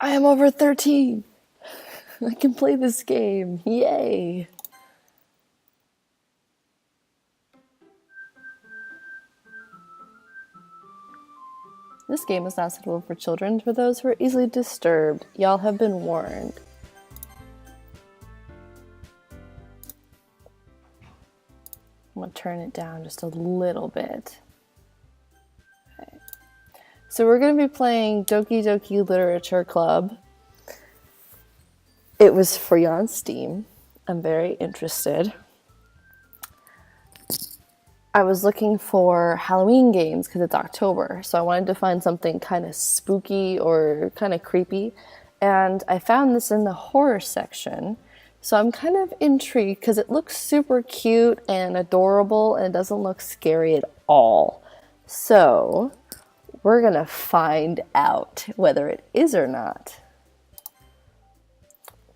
I am over 13. I can play this game. Yay. This game is not suitable for children, for those who are easily disturbed. Y'all have been warned. I'm gonna turn it down just a little bit. Okay. So we're gonna be playing Doki Doki Literature Club. It was free on Steam. I'm very interested. I was looking for Halloween games because it's October, so I wanted to find something kind of spooky or kind of creepy, and I found this in the horror section, so I'm kind of intrigued because it looks super cute and adorable and it doesn't look scary at all. So we're gonna find out whether it is or not.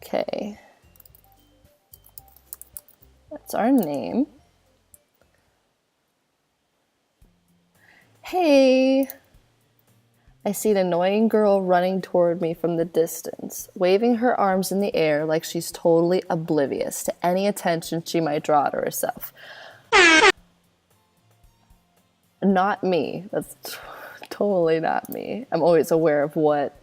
Okay, that's our name. Hey! I see an annoying girl running toward me from the distance, waving her arms in the air like she's totally oblivious to any attention she might draw to herself. Not me. That's totally not me. I'm always aware of what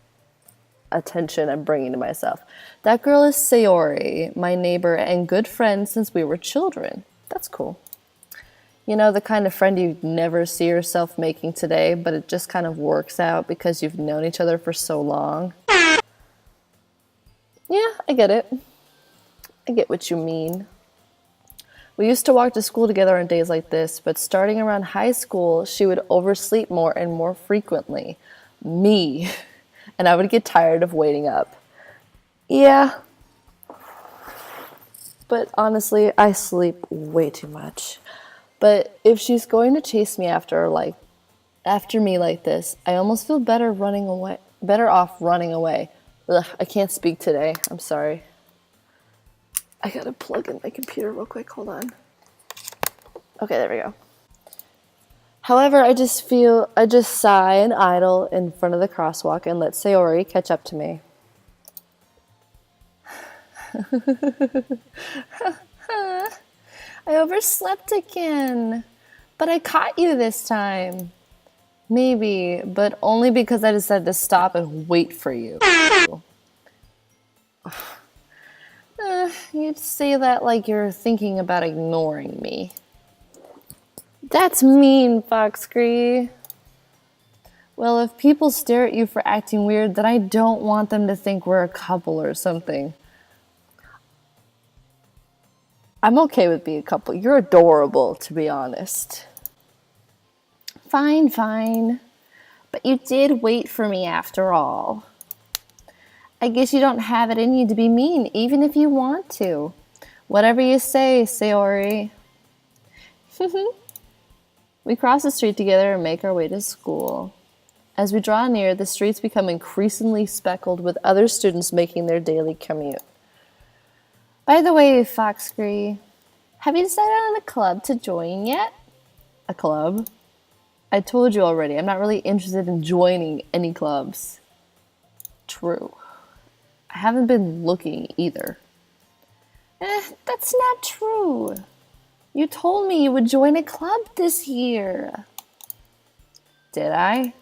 attention I'm bringing to myself. That girl is Sayori, my neighbor and good friend since we were children. That's cool. You know, the kind of friend you never see yourself making today, but it just kind of works out because you've known each other for so long. Yeah, I get it. I get what you mean. We used to walk to school together on days like this, but starting around high school, she would oversleep more and more frequently. Me. And I would get tired of waiting up. Yeah. But honestly, I sleep way too much. But if she's going to chase me after me like this, I almost feel better off running away. Ugh, I can't speak today. I'm sorry. I gotta plug in my computer real quick. Hold on. Okay, there we go. However, I just sigh and idle in front of the crosswalk and let Sayori catch up to me. I overslept again, but I caught you this time. Maybe, but only because I decided to stop and wait for you. You'd say that like you're thinking about ignoring me. That's mean, Foxcree. Well, if people stare at you for acting weird, then I don't want them to think we're a couple or something. I'm okay with being a couple. You're adorable, to be honest. Fine, fine. But you did wait for me after all. I guess you don't have it in you to be mean, even if you want to. Whatever you say, Sayori. We cross the street together and make our way to school. As we draw near, the streets become increasingly speckled with other students making their daily commute. By the way, Foxcree, have you decided on a club to join yet? A club? I told you already, I'm not really interested in joining any clubs. True. I haven't been looking either. That's not true. You told me you would join a club this year. Did I?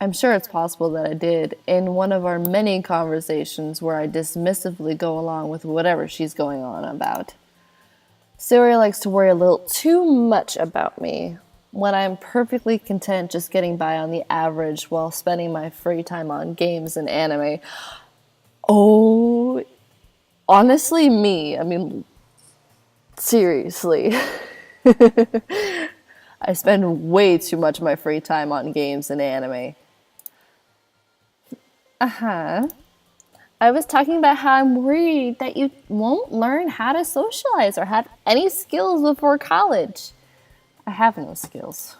I'm sure it's possible that I did, in one of our many conversations where I dismissively go along with whatever she's going on about. Sayori likes to worry a little too much about me, when I'm perfectly content just getting by on the average while spending my free time on games and anime. Oh, honestly, me. I mean, seriously. I spend way too much of my free time on games and anime. Uh-huh. I was talking about how I'm worried that you won't learn how to socialize or have any skills before college. I have no skills.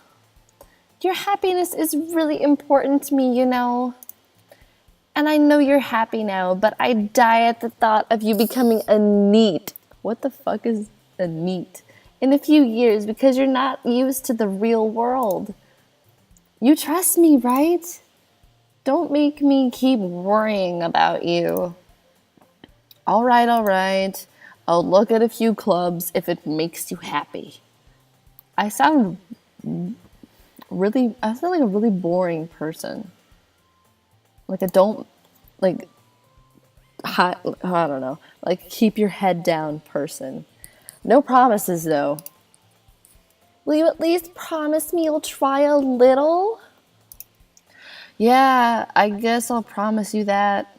Your happiness is really important to me, you know. And I know you're happy now, but I die at the thought of you becoming a NEET. What the fuck is a NEET? In a few years, because you're not used to the real world. You trust me, right? Don't make me keep worrying about you. All right, all right. I'll look at a few clubs if it makes you happy. I sound I sound like a really boring person. Like I don't, like, I don't know, like keep your head down person. No promises though. Will you at least promise me you'll try a little? Yeah, I guess I'll promise you that.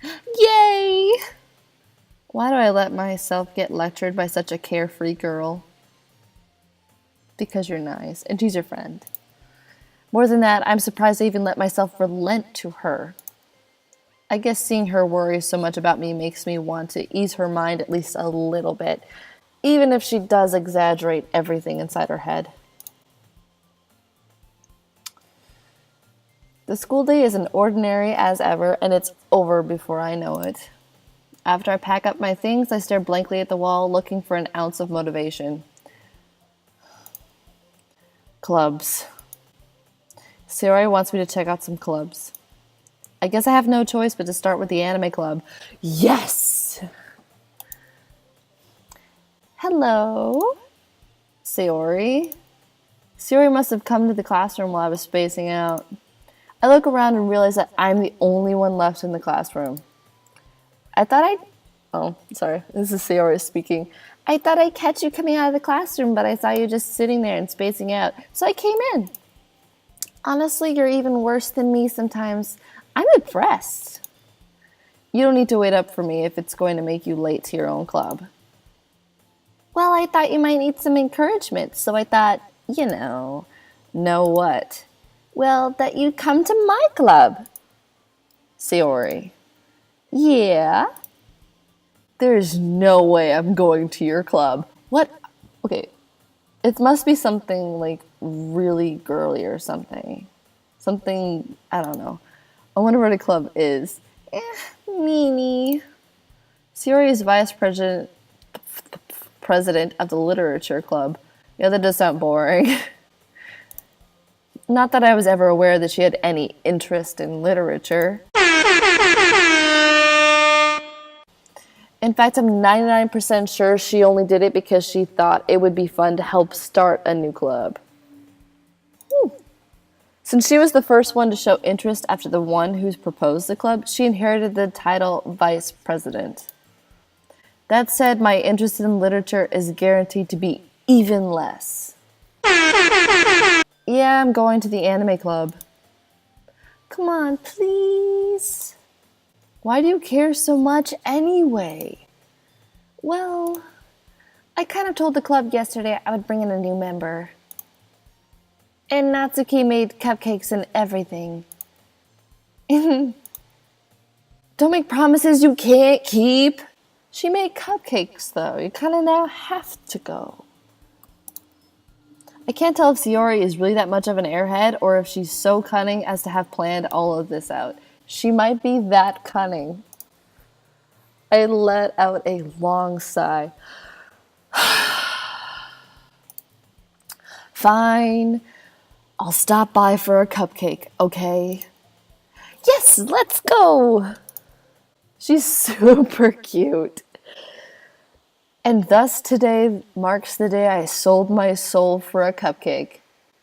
Yay! Why do I let myself get lectured by such a carefree girl? Because you're nice, and she's your friend. More than that, I'm surprised I even let myself relent to her. I guess seeing her worry so much about me makes me want to ease her mind at least a little bit, even if she does exaggerate everything inside her head. The school day is an ordinary as ever, and it's over before I know it. After I pack up my things, I stare blankly at the wall, looking for an ounce of motivation. Clubs. Sayori wants me to check out some clubs. I guess I have no choice but to start with the anime club. Yes! Hello, Sayori. Sayori must have come to the classroom while I was spacing out. I look around and realize that I'm the only one left in the classroom. Oh, sorry, this is Sayori speaking. I thought I'd catch you coming out of the classroom, but I saw you just sitting there and spacing out, so I came in. Honestly, you're even worse than me sometimes. I'm impressed. You don't need to wait up for me if it's going to make you late to your own club. Well, I thought you might need some encouragement, so I thought, know what? Well, that you'd come to my club. Sayori. Yeah? There's no way I'm going to your club. What? Okay, it must be something like really girly or something. Something, I don't know. I wonder what a club is. Meanie. Sayori is vice president of the literature club. Yeah, that does sound boring. Not that I was ever aware that she had any interest in literature. In fact, I'm 99% sure she only did it because she thought it would be fun to help start a new club. Since she was the first one to show interest after the one who's proposed the club, she inherited the title vice president. That said, my interest in literature is guaranteed to be even less. Yeah, I'm going to the anime club. Come on, please. Why do you care so much anyway? Well, I kind of told the club yesterday I would bring in a new member. And Natsuki made cupcakes and everything. Don't make promises you can't keep. She made cupcakes, though. You kind of now have to go. I can't tell if Sayori is really that much of an airhead or if she's so cunning as to have planned all of this out. She might be that cunning. I let out a long sigh. Fine. I'll stop by for a cupcake, okay? Yes, let's go! She's super cute. And thus today marks the day I sold my soul for a cupcake.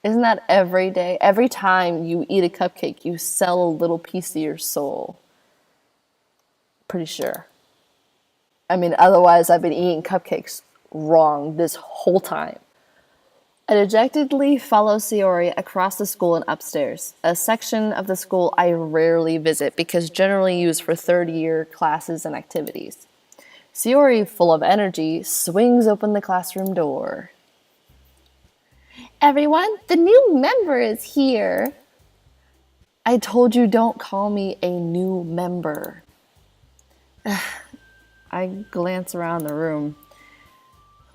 Isn't that every day? Every time you eat a cupcake, you sell a little piece of your soul. Pretty sure. I mean, otherwise I've been eating cupcakes wrong this whole time. I dejectedly follow Sayori across the school and upstairs, a section of the school I rarely visit because generally used for third-year classes and activities. Sayori, full of energy, swings open the classroom door. Everyone, the new member is here. I told you don't call me a new member. I glance around the room.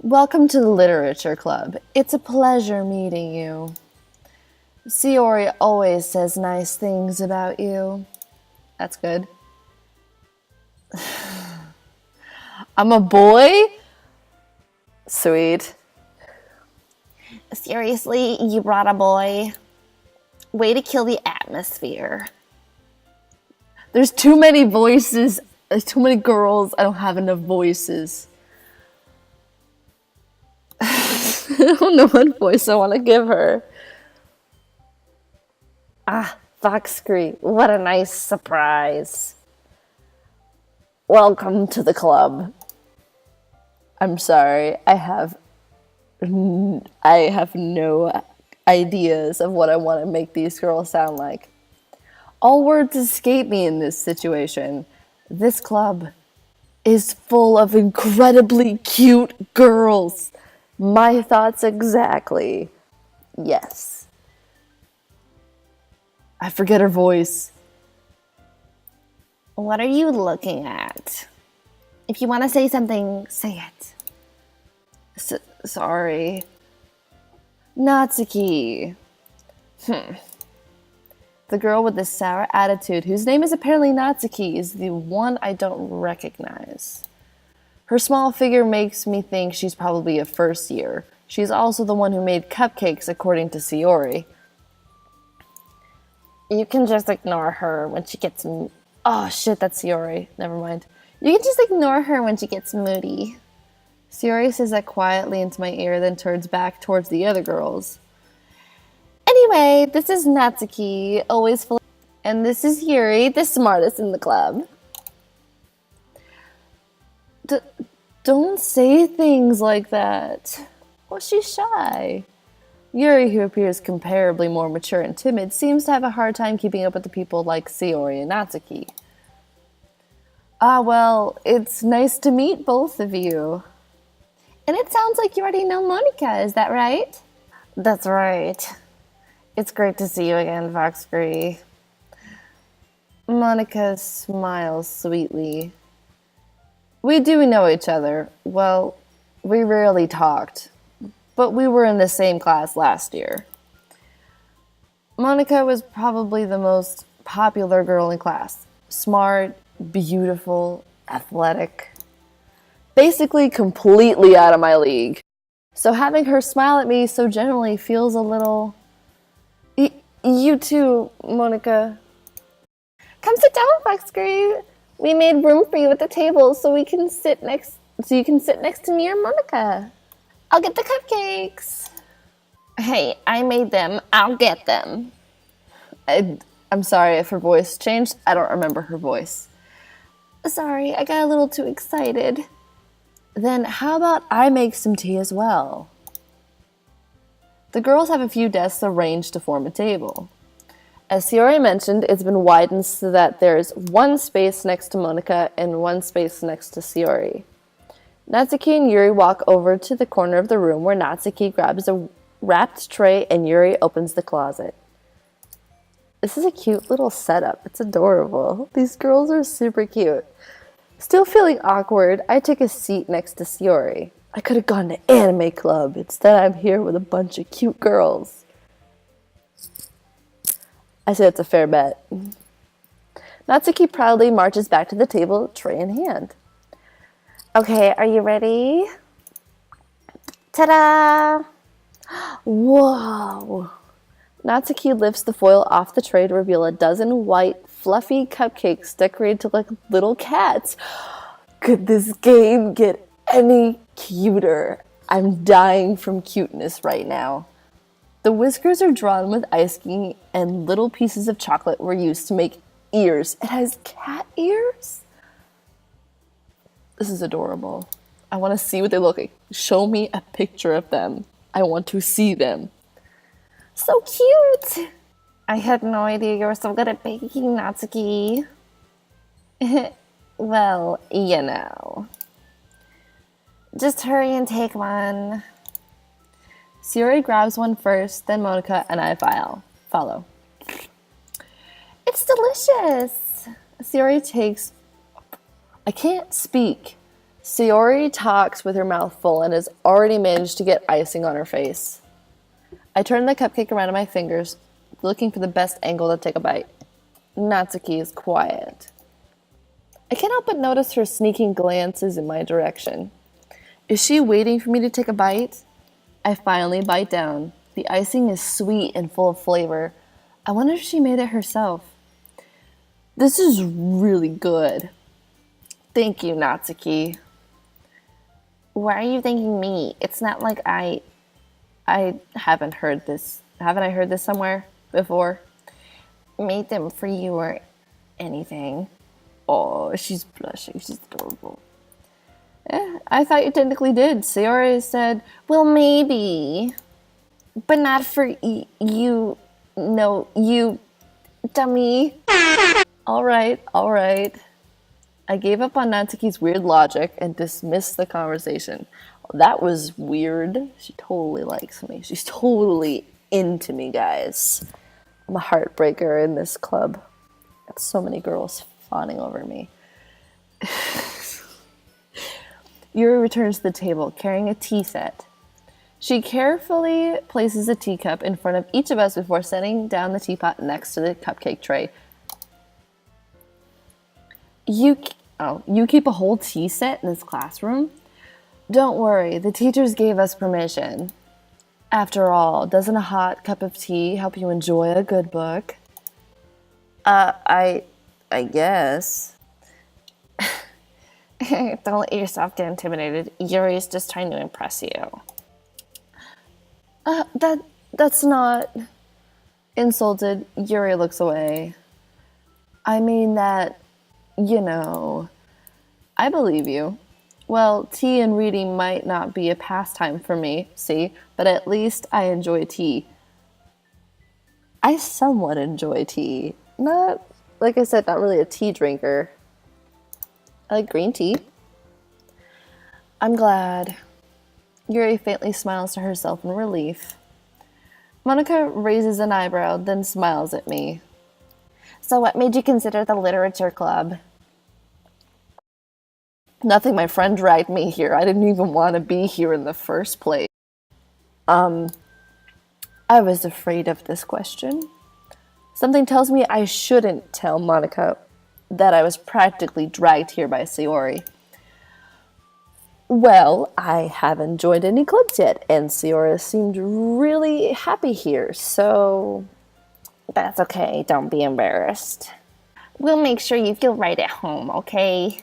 Welcome to the Literature Club. It's a pleasure meeting you. Sayori always says nice things about you. That's good. I'm a boy? Sweet. Seriously, you brought a boy? Way to kill the atmosphere. There's too many voices. There's too many girls. I don't have enough voices. I don't know what voice I want to give her. Ah, Foxcree, what a nice surprise. Welcome to the club. I'm sorry, I have no ideas of what I want to make these girls sound like. All words escape me in this situation. This club is full of incredibly cute girls. My thoughts exactly. Yes. I forget her voice. What are you looking at? If you want to say something, say it. Sorry. Natsuki. The girl with the sour attitude, whose name is apparently Natsuki, is the one I don't recognize. Her small figure makes me think she's probably a first year. She's also the one who made cupcakes, according to Sayori. You can just ignore her when she gets... Oh, shit, that's Sayori. Never mind. You can just ignore her when she gets moody. Sayori says that quietly into my ear, then turns back towards the other girls. Anyway, this is Natsuki, always full... And this is Yuri, the smartest in the club. Don't say things like that. Well, she's shy. Yuri, who appears comparably more mature and timid, seems to have a hard time keeping up with the people like Sayori and Natsuki. Ah, well, it's nice to meet both of you. And it sounds like you already know Monika, is that right? That's right. It's great to see you again, Foxcree. Monika smiles sweetly. We do know each other. Well, we rarely talked, but we were in the same class last year. Monika was probably the most popular girl in class. Smart, beautiful, athletic. Basically completely out of my league. So having her smile at me so generally feels a little... You too, Monika. Come sit down, Foxcree. We made room for you at the table so you can sit next to me or Monika. I'll get the cupcakes. Hey, I made them. I'll get them. I'm sorry if her voice changed. I don't remember her voice. Sorry, I got a little too excited. Then how about I make some tea as well? The girls have a few desks arranged to form a table. As Sayori mentioned, it's been widened so that there's one space next to Monika and one space next to Sayori. Natsuki and Yuri walk over to the corner of the room where Natsuki grabs a wrapped tray and Yuri opens the closet. This is a cute little setup. It's adorable. These girls are super cute. Still feeling awkward, I take a seat next to Sayori. I could have gone to anime club. Instead, I'm here with a bunch of cute girls. I say it's a fair bet. Natsuki proudly marches back to the table, tray in hand. Okay, are you ready? Ta-da! Whoa! Natsuki lifts the foil off the tray to reveal a dozen white, fluffy cupcakes decorated to look like little cats. Could this game get any cuter? I'm dying from cuteness right now. The whiskers are drawn with icing and little pieces of chocolate were used to make ears. It has cat ears? This is adorable. I want to see what they look like. Show me a picture of them. I want to see them. So cute! I had no idea you were so good at baking, Natsuki. Well, you know. Just hurry and take one. Sayori grabs one first, then Monika and I follow. It's delicious! Sayori takes... I can't speak. Sayori talks with her mouth full and has already managed to get icing on her face. I turn the cupcake around in my fingers, looking for the best angle to take a bite. Natsuki is quiet. I can't help but notice her sneaking glances in my direction. Is she waiting for me to take a bite? I finally bite down. The icing is sweet and full of flavor. I wonder if she made it herself. This is really good. Thank you, Natsuki. Why are you thanking me? It's not like I haven't heard this. Haven't I heard this somewhere before? Made them for you or anything. Oh, she's blushing. She's adorable. I thought you technically did. Sayori said, well, maybe. But not for you. No, you dummy. All right. I gave up on Natsuki's weird logic and dismissed the conversation. That was weird. She totally likes me. She's totally into me, guys. I'm a heartbreaker in this club. Got so many girls fawning over me. Yuri returns to the table, carrying a tea set. She carefully places a teacup in front of each of us before setting down the teapot next to the cupcake tray. You keep a whole tea set in this classroom? Don't worry, the teachers gave us permission. After all, doesn't a hot cup of tea help you enjoy a good book? I guess. Don't let yourself get intimidated. Yuri's just trying to impress you. That's not... Insulted, Yuri looks away. I mean that, I believe you. Well, tea and reading might not be a pastime for me, see, but at least I enjoy tea. I somewhat enjoy tea. Not, like I said, not really a tea drinker. I like green tea. I'm glad. Yuri faintly smiles to herself in relief. Monica raises an eyebrow, then smiles at me. So what made you consider the literature club? Nothing, my friend dragged me here. I didn't even want to be here in the first place. I was afraid of this question. Something tells me I shouldn't tell Monica that I was practically dragged here by Sayori. Well, I haven't joined any clubs yet, and Sayori seemed really happy here, so that's okay. Don't be embarrassed. We'll make sure you feel right at home, okay?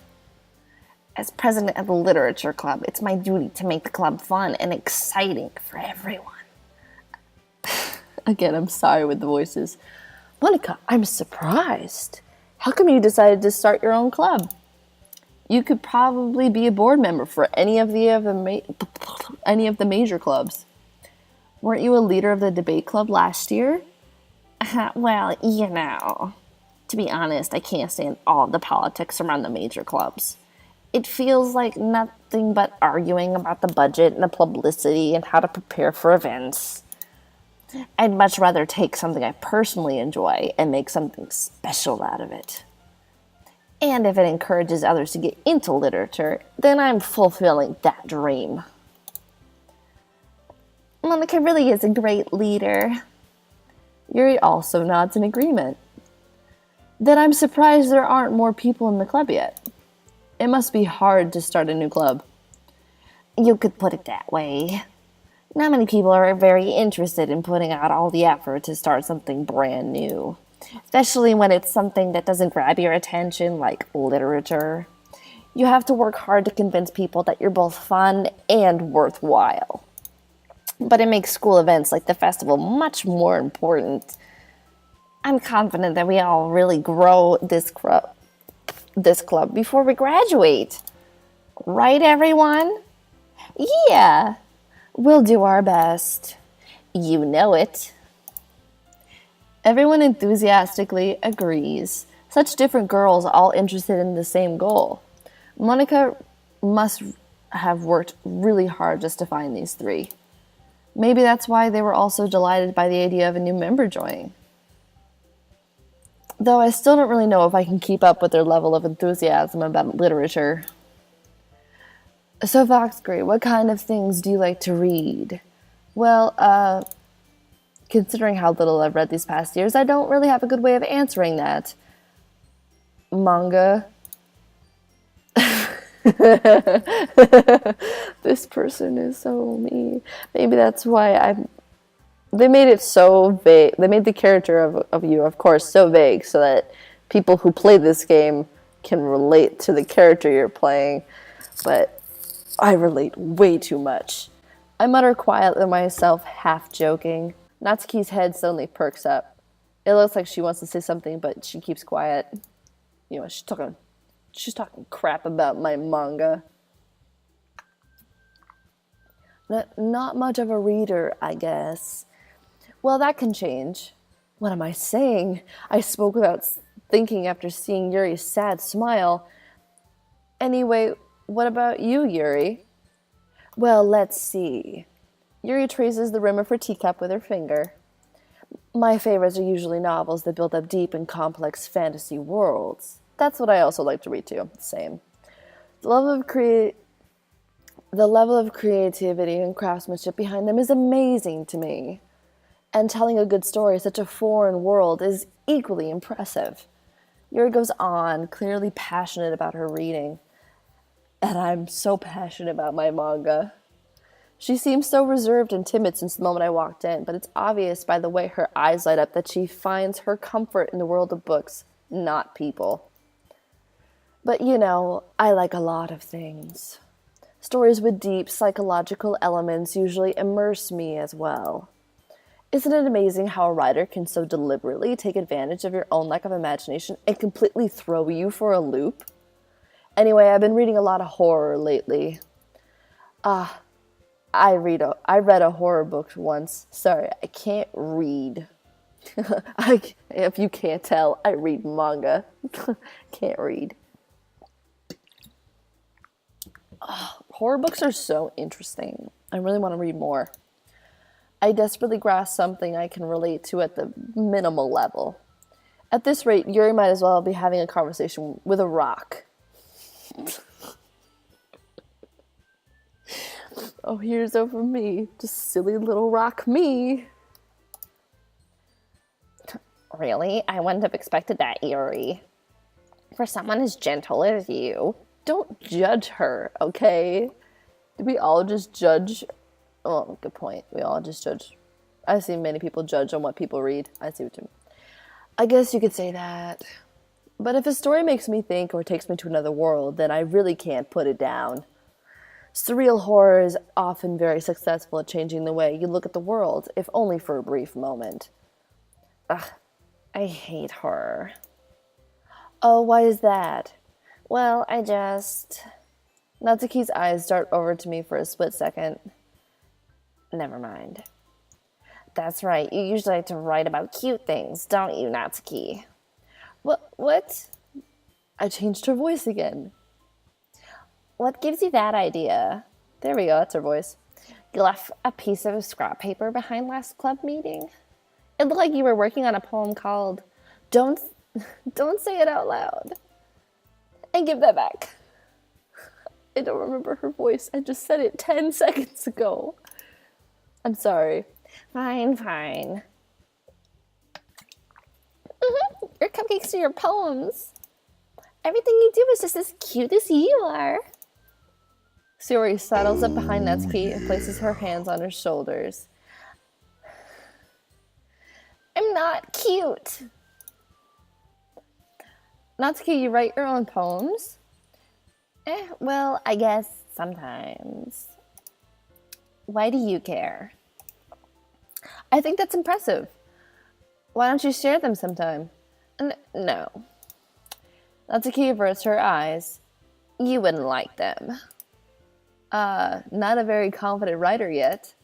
As president of the literature club, it's my duty to make the club fun and exciting for everyone. Again, I'm sorry with the voices. Monica, I'm surprised. How come you decided to start your own club? You could probably be a board member for any of the major clubs. Weren't you a leader of the debate club last year? Well, to be honest, I can't stand all the politics around the major clubs. It feels like nothing but arguing about the budget and the publicity and how to prepare for events. I'd much rather take something I personally enjoy and make something special out of it. And if it encourages others to get into literature, then I'm fulfilling that dream. Monica really is a great leader. Yuri also nods in agreement. Then I'm surprised there aren't more people in the club yet. It must be hard to start a new club. You could put it that way. Not many people are very interested in putting out all the effort to start something brand new. Especially when it's something that doesn't grab your attention, like literature. You have to work hard to convince people that you're both fun and worthwhile. But it makes school events like the festival much more important. I'm confident that we all really grow this club before we graduate. Right, everyone? Yeah, we'll do our best. You know it. Everyone enthusiastically agrees. Such different girls all interested in the same goal. Monica must have worked really hard just to find these three. Maybe that's why they were all so delighted by the idea of a new member joining. Though I still don't really know if I can keep up with their level of enthusiasm about literature. So, Foxgrave, what kind of things do you like to read? Well, considering how little I've read these past years, I don't really have a good way of answering that. Manga. This person is so mean. Maybe that's why I'm They made it so vague. They made the character of you, of course, so vague so that people who play this game can relate to the character you're playing. But I relate way too much. I mutter quietly to myself, half joking. Natsuki's head suddenly perks up. It looks like she wants to say something, but she keeps quiet. You know, she's talking crap about my manga. Not much of a reader, I guess. Well, that can change. What am I saying? I spoke without thinking after seeing Yuri's sad smile. Anyway, what about you, Yuri? Well, let's see. Yuri traces the rim of her teacup with her finger. My favorites are usually novels that build up deep and complex fantasy worlds. That's what I also like to read too. Same. The level of creativity and craftsmanship behind them is amazing to me. And telling a good story in such a foreign world is equally impressive. Yuri goes on, clearly passionate about her reading. And I'm so passionate about my manga. She seems so reserved and timid since the moment I walked in, but it's obvious by the way her eyes light up that she finds her comfort in the world of books, not people. But you know, I like a lot of things. Stories with deep psychological elements usually immerse me as well. Isn't it amazing how a writer can so deliberately take advantage of your own lack of imagination and completely throw you for a loop? Anyway, I've been reading a lot of horror lately. I read a horror book once. Sorry, I can't read. If you can't tell, I read manga. Can't read. Horror books are so interesting. I really want to read more. I desperately grasp something I can relate to at the minimal level. At this rate, Yuri might as well be having a conversation with a rock. Oh, here's over me. Just silly little rock me. Really? I wouldn't have expected that, Yuri. For someone as gentle as you. Don't judge her, okay? Do we all just judge? Oh, good point. We all just judge. I see many people judge on what people read. I see what you mean. I guess you could say that. But if a story makes me think or takes me to another world, then I really can't put it down. Surreal horror is often very successful at changing the way you look at the world, if only for a brief moment. Ugh, I hate horror. Oh, why is that? Well, Natsuki's eyes dart over to me for a split second. Never mind. That's right, you usually like to write about cute things, don't you, Natsuki? What? I changed her voice again. What gives you that idea? There we go, that's her voice. You left a piece of scrap paper behind last club meeting? It looked like you were working on a poem called Don't Say It Out Loud. And give that back. I don't remember her voice. I just said it 10 seconds ago. I'm sorry. Fine. Your cupcakes are your poems. Everything you do is just as cute as you are. Suri saddles up behind Natsuki and places her hands on her shoulders. I'm not cute. Natsuki, you write your own poems? Well, I guess sometimes. Why do you care? I think that's impressive. Why don't you share them sometime? No. Natsuki averts her eyes. You wouldn't like them. Not a very confident writer yet.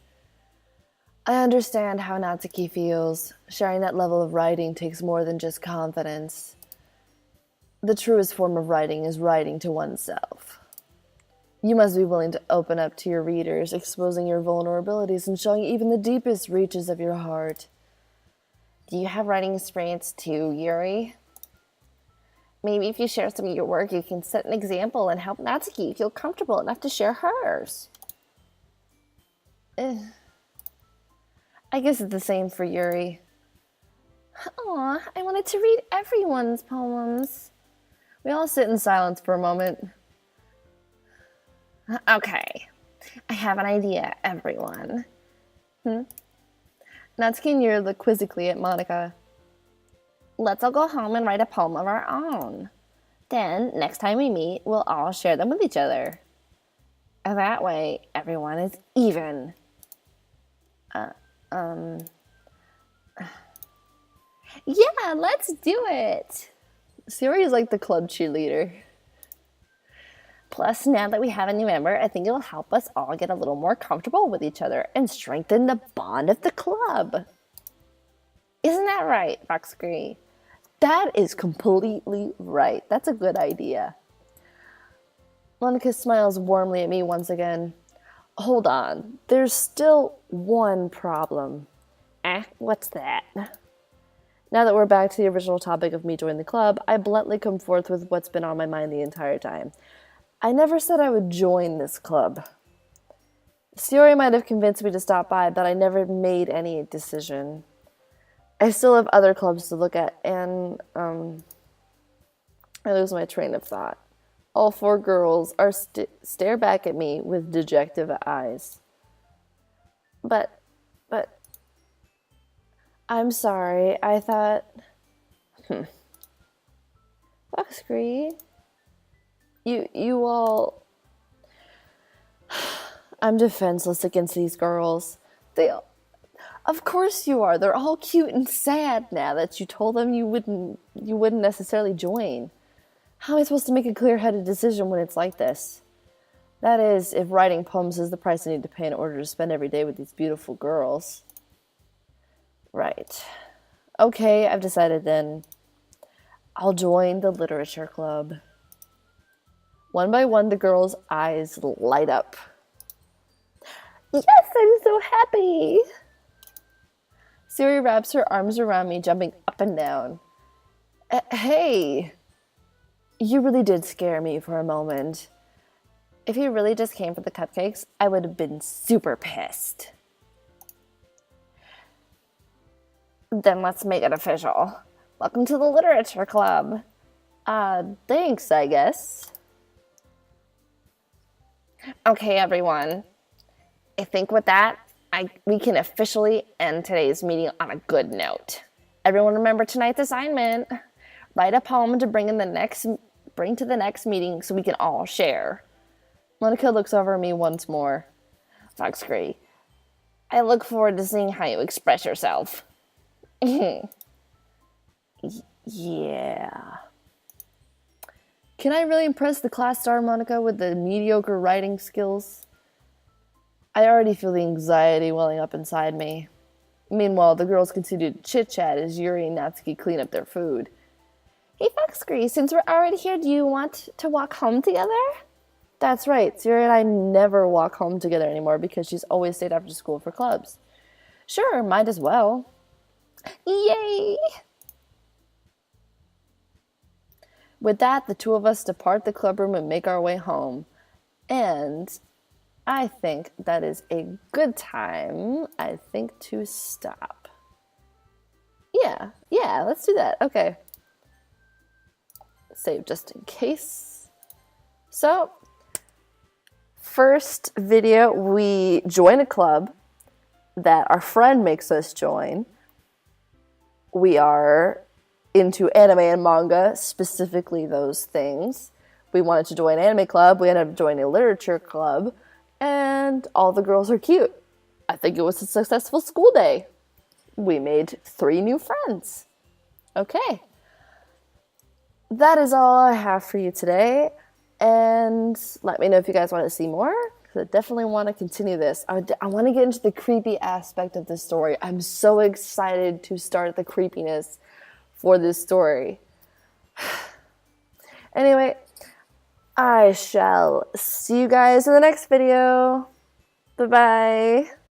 I understand how Natsuki feels. Sharing that level of writing takes more than just confidence. The truest form of writing is writing to oneself. You must be willing to open up to your readers, exposing your vulnerabilities and showing even the deepest reaches of your heart. Do you have writing experience too, Yuri? Maybe if you share some of your work, you can set an example and help Natsuki feel comfortable enough to share hers. I guess it's the same for Yuri. Aw, I wanted to read everyone's poems. We all sit in silence for a moment. Okay, I have an idea, everyone. Natsuki and Yuri look quizzically at Monica. Let's all go home and write a poem of our own. Then, next time we meet, we'll all share them with each other. That way, everyone is even. Yeah, let's do it. Sayori is like the club cheerleader. Plus, now that we have a new member, I think it'll help us all get a little more comfortable with each other and strengthen the bond of the club. Isn't that right, Foxgree? That is completely right. That's a good idea. Monica smiles warmly at me once again. Hold on, there's still one problem. What's that? Now that we're back to the original topic of me joining the club, I bluntly come forth with what's been on my mind the entire time. I never said I would join this club. Sayori might have convinced me to stop by, but I never made any decision. I still have other clubs to look at, and, I lose my train of thought. All four girls stare back at me with dejected eyes. But, I'm sorry, I thought, Foxgree, you all, I'm defenseless against these girls. Of course you are. They're all cute and sad now that you told them you wouldn't necessarily join. How am I supposed to make a clear-headed decision when it's like this? That is, if writing poems is the price I need to pay in order to spend every day with these beautiful girls. Right. Okay, I've decided then. I'll join the literature club. One by one, the girls' eyes light up. Yes, I'm so happy! Sayori wraps her arms around me, jumping up and down. Hey! You really did scare me for a moment. If you really just came for the cupcakes, I would have been super pissed. Then let's make it official. Welcome to the literature club. Thanks, I guess. Okay, everyone. I think with that, we can officially end today's meeting on a good note. Everyone remember tonight's assignment. Write a poem to bring to the next meeting so we can all share. Monica looks over at me once more. Foxgree, I look forward to seeing how you express yourself. Yeah. Can I really impress the class star, Monica, with the mediocre writing skills? I already feel the anxiety welling up inside me. Meanwhile, the girls continue to chit-chat as Yuri and Natsuki clean up their food. Hey, Foxgree, since we're already here, do you want to walk home together? That's right. Sayori and I never walk home together anymore because she's always stayed after school for clubs. Sure, might as well. Yay! With that, the two of us depart the club room and make our way home. And I think that is a good time, to stop. Yeah, let's do that. Okay. Save just in case. So, first video, we join a club that our friend makes us join. We are into anime and manga, specifically those things. We wanted to join an anime club. We ended up joining a literature club. And all the girls are cute. I think it was a successful school day. We made 3 new friends. Okay. That is all I have for you today. And let me know if you guys want to see more, because I definitely want to continue this. I want to get into the creepy aspect of this story. I'm so excited to start the creepiness for this story. Anyway, I shall see you guys in the next video. Bye-bye.